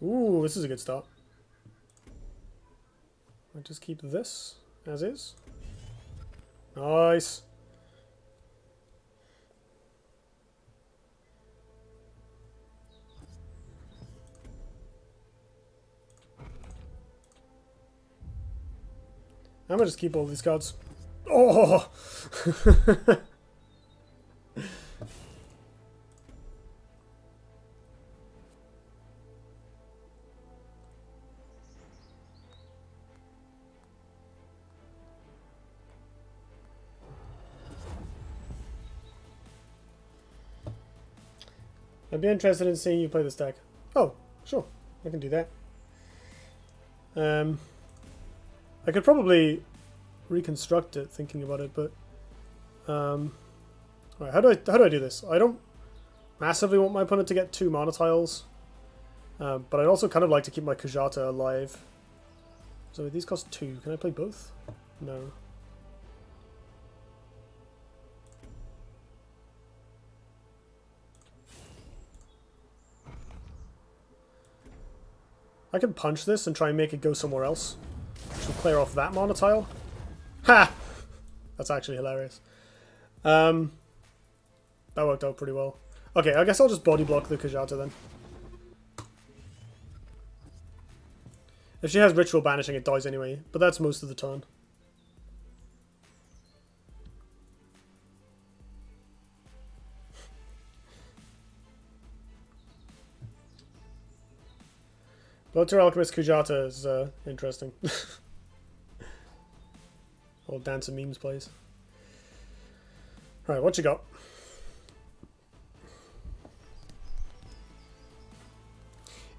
Ooh, this is a good start. I'll just keep this as is. Nice. I'm gonna just keep all these cards. Oh! I'd be interested in seeing you play this deck. Oh, sure. I can do that. I could probably reconstruct it thinking about it, but alright, how do I do this? I don't massively want my opponent to get 2 mana tiles, but I'd also kind of like to keep my Kujata alive. So these cost 2. Can I play both? No. I can punch this and try and make it go somewhere else, which will clear off that mana tile. Ha! That's actually hilarious. That worked out pretty well. Okay, I guess I'll just body block the Kujata then. If she has Ritual Banishing, it dies anyway, but that's most of the turn. Blood to Alchemist Kujata is interesting. Old Dance of Memes plays. Right, what you got?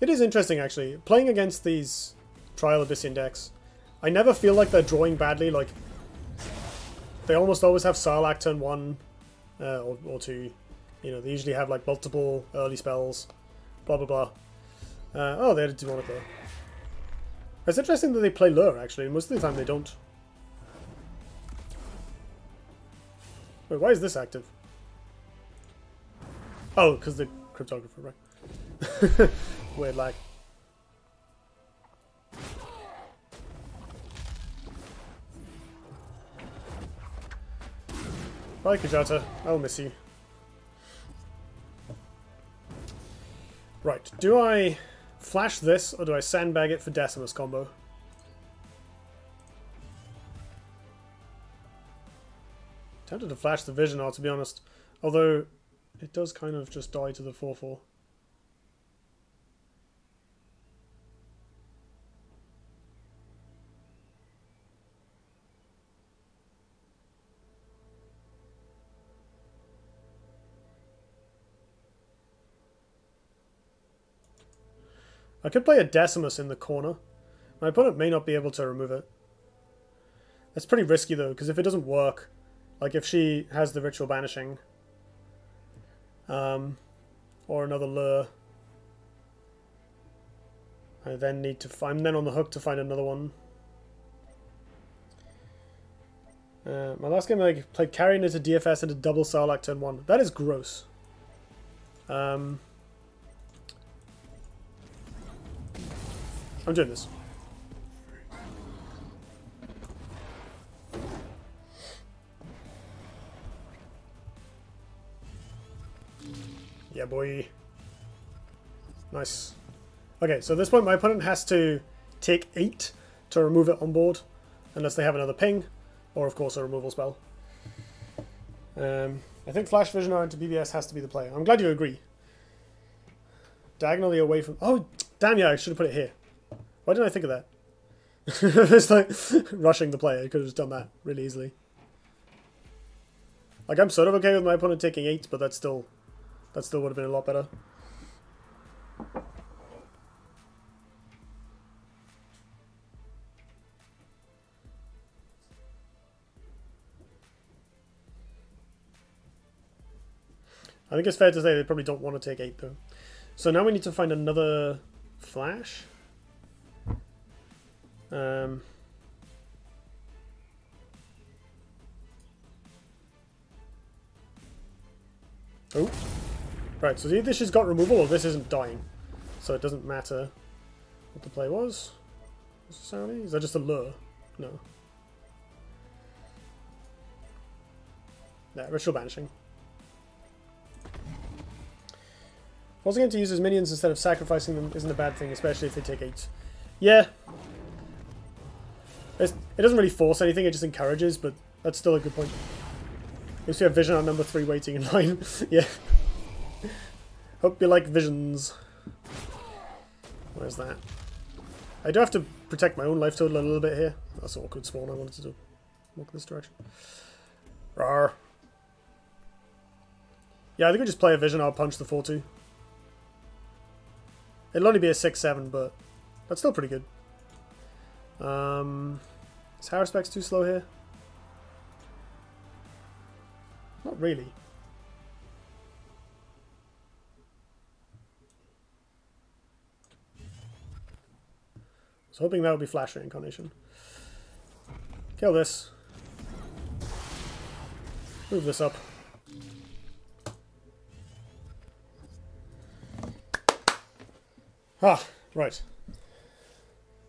It is interesting, actually. Playing against these Trial Abyssian decks, I never feel like they're drawing badly. Like, they almost always have Sarlacc turn 1 or 2. You know, they usually have, like, multiple early spells. Blah, blah, blah. Oh, they had a demonic lure. It's interesting that they play lure, actually. Most of the time they don't. Wait, why is this active? Oh, because the cryptographer, right? Weird lag. Bye, Kujata. I'll miss you. Right, do I flash this, or do I sandbag it for Decimus combo? Tempted to flash the Visionar, to be honest. Although, it does kind of just die to the 4/4. I could play a Decimus in the corner. My opponent may not be able to remove it. That's pretty risky though, because if it doesn't work, like if she has the Ritual Banishing, or another lure, I then need to I'm then on the hook to find another one. My last game I played carrying into DFS into double Sarlacc turn 1. That is gross. I'm doing this. Yeah, boy. Nice. Okay, so at this point my opponent has to take 8 to remove it on board, unless they have another ping, or of course a removal spell. I think Flash Visionar into BBS has to be the play. I'm glad you agree. Diagonally away from... Oh, damn, yeah, I should have put it here. Why didn't I think of that? It's like rushing the play. I could have just done that really easily. Like, I'm sort of okay with my opponent taking 8, but that still would have been a lot better. I think it's fair to say they probably don't want to take 8 though. So now we need to find another flash. Oh. Right, so either she's got removal or this isn't dying. So it doesn't matter. what the play was, necessarily. Is that just a lure? No. Yeah, ritual banishing. Forcing him to use his minions instead of sacrificing them isn't a bad thing, especially if they take 8. Yeah. It doesn't really force anything, it just encourages, but that's still a good point. At least we have Vision on number 3 waiting in line. Yeah. Hope you like visions. Where's that? I do have to protect my own life total a little bit here. That's an awkward spawn I wanted to do. Walk in this direction. Rawr. Yeah, I think we just play a Vision, I'll punch the 4-2. It'll only be a 6-7, but that's still pretty good. Is Haruspex too slow here? Not really. I was hoping that would be Flash Reincarnation. Kill this. Move this up. Ah, right.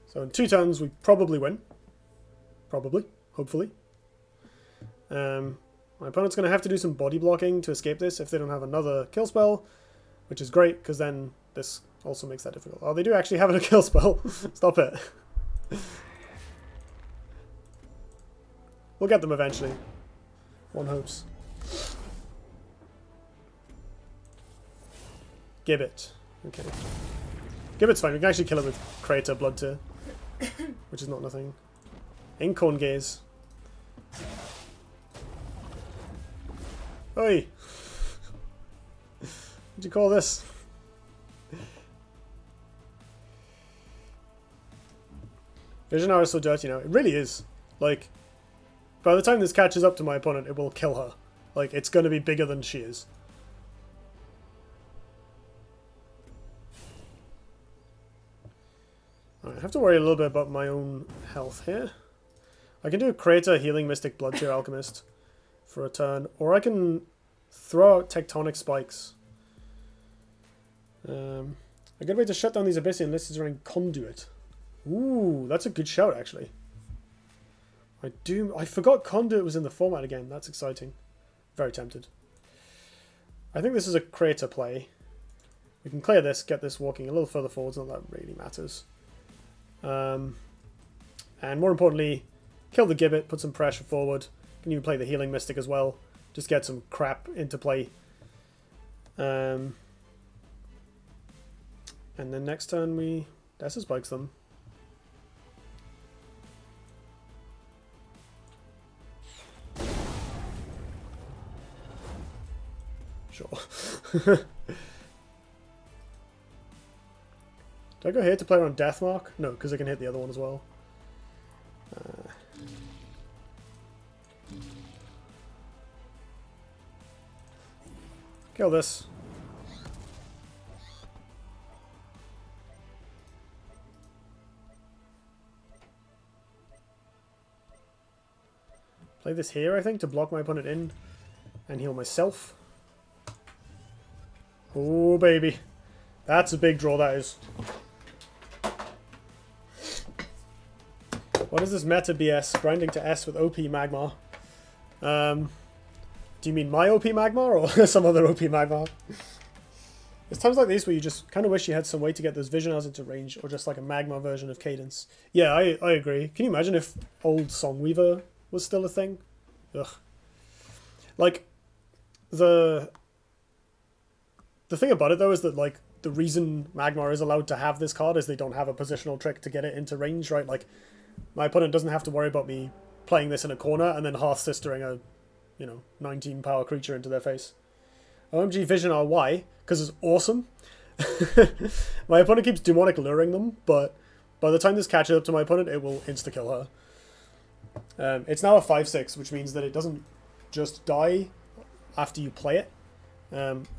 So in 2 turns we probably win. Probably. Hopefully. My opponent's going to have to do some body blocking to escape this if they don't have another kill spell, which is great because then this also makes that difficult. Oh, they do actually have a kill spell. Stop it. We'll get them eventually. One hopes. Gibbet. Okay. Gibbet's fine. We can actually kill it with Crater Blood Tear, which is not nothing. Incorn Gaze. Oi! What'd you call this? Visionar is so dirty now. It really is. Like, by the time this catches up to my opponent, it will kill her. Like, it's going to be bigger than she is. Right, I have to worry a little bit about my own health here. I can do a Crater Healing Mystic Blood Tear Alchemist for a turn, or I can throw out Tectonic Spikes. A good way to shut down these Abyssian lists is running Conduit. Ooh, that's a good shout, actually. I forgot Conduit was in the format again. That's exciting. Very tempted. I think this is a Crater play. We can clear this, get this walking a little further forwards, not that really matters. And more importantly, kill the Gibbet, put some pressure forward. Can even play the Healing Mystic as well. Just get some crap into play. And then next turn we Dessa Spikes them. Sure. Do I go here to play around Deathmark? No, because I can hit the other one as well. Kill this. Play this here, I think, to block my opponent in and heal myself. Oh, baby. That's a big draw, that is. What is this meta BS? Grinding to S with OP Magmar. Do you mean my OP Magmar or some other OP Magmar? There's times like these where you just kind of wish you had some way to get those Visionars into range, or just like a Magmar version of Cadence. Yeah, I agree. Can you imagine if old Songweaver was still a thing? Ugh. Like, the thing about it though is that, like, the reason Magmar is allowed to have this card is they don't have a positional trick to get it into range, right? Like, my opponent doesn't have to worry about me playing this in a corner and then Hearth Sistering a, 19 power creature into their face. OMG Visionar, why? Because it's awesome. My opponent keeps demonic luring them, but by the time this catches up to my opponent, it will insta-kill her. It's now a 5/6, which means that it doesn't just die after you play it.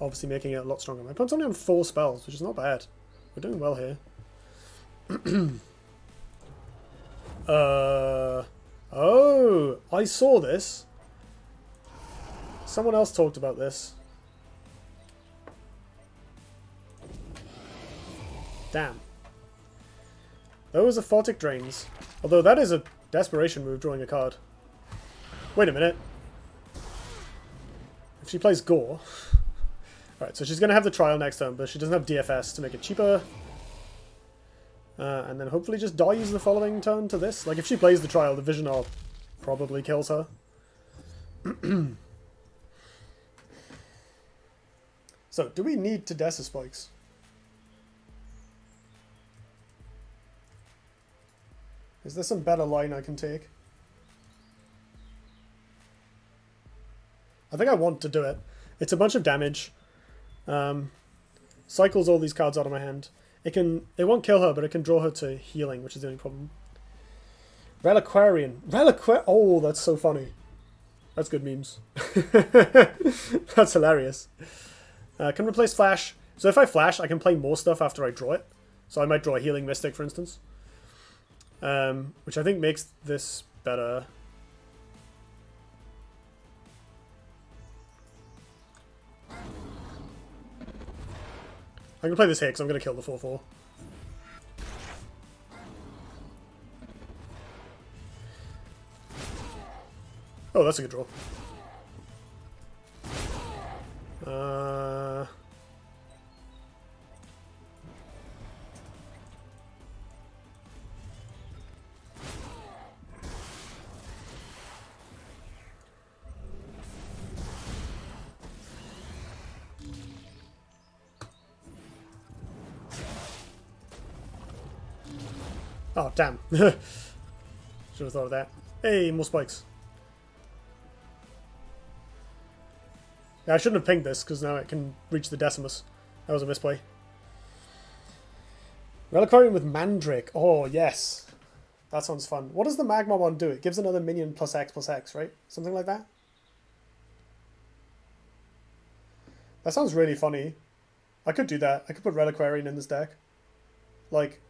Obviously making it a lot stronger. My opponent's only on 4 spells, which is not bad. We're doing well here. Oh, I saw this. Someone else talked about this. Damn. Those are Photic Drains. Although that is a desperation move, drawing a card. Wait a minute. If she plays Gore... Alright, so she's going to have the Trial next turn, but she doesn't have DFS to make it cheaper. And then hopefully just dies the following turn to this. Like, if she plays the Trial, the Visionar probably kills her. So, do we need to Dessa Spikes? Is there some better line I can take? I think I want to do it. It's a bunch of damage. Cycles all these cards out of my hand. It won't kill her, but it can draw her to healing, which is the only problem. Reliquarian. Oh, that's so funny. That's good memes. That's hilarious. Can replace Flash. So if I Flash, I can play more stuff after I draw it. So I might draw a Healing Mystic, for instance. Which I think makes this better. I'm going to play this here because I'm going to kill the 4/4. Oh, that's a good draw. Oh, damn. Should have thought of that. Hey, more spikes. Yeah, I shouldn't have pinged this, because now it can reach the Decimus. That was a misplay. Reliquarian with Mandrake. Oh, yes. That sounds fun. What does the Magma one do? It gives another minion +X/+X, right? Something like that? That sounds really funny. I could do that. I could put Reliquarian in this deck. Like...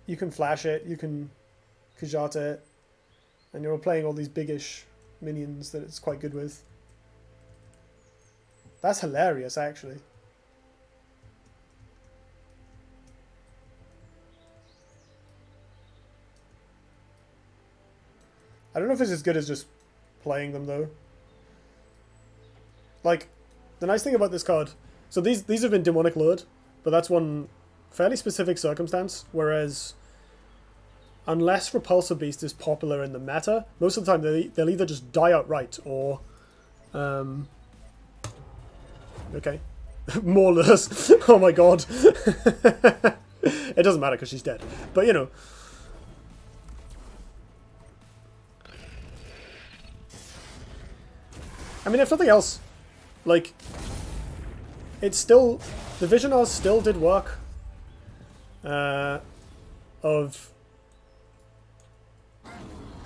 You can flash it, you can Kajata it, and you're playing all these biggish minions that it's quite good with. That's hilarious, actually. I don't know if it's as good as just playing them, though. Like, the nice thing about this card... So these have been Demonic Lured, but that's one... fairly specific circumstance, whereas unless Repulsor Beast is popular in the meta, most of the time they'll either just die outright or okay. More lures. Oh my god. It doesn't matter because she's dead. But you know. I mean, if nothing else, like, it's still, the Visionars still did work.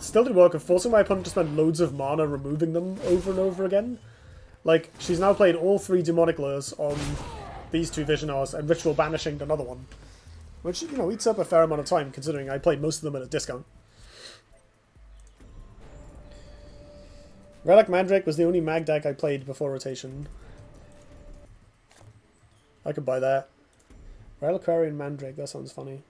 Still did work of forcing my opponent to spend loads of mana removing them over and over again. Like, she's now played all 3 Demonic Lures on these 2 Visionars and Ritual Banishing another one. Which, you know, eats up a fair amount of time, considering I played most of them at a discount. Relic Mandrake was the only mag deck I played before rotation. I could buy that. Reliquarian Mandrake, that sounds funny.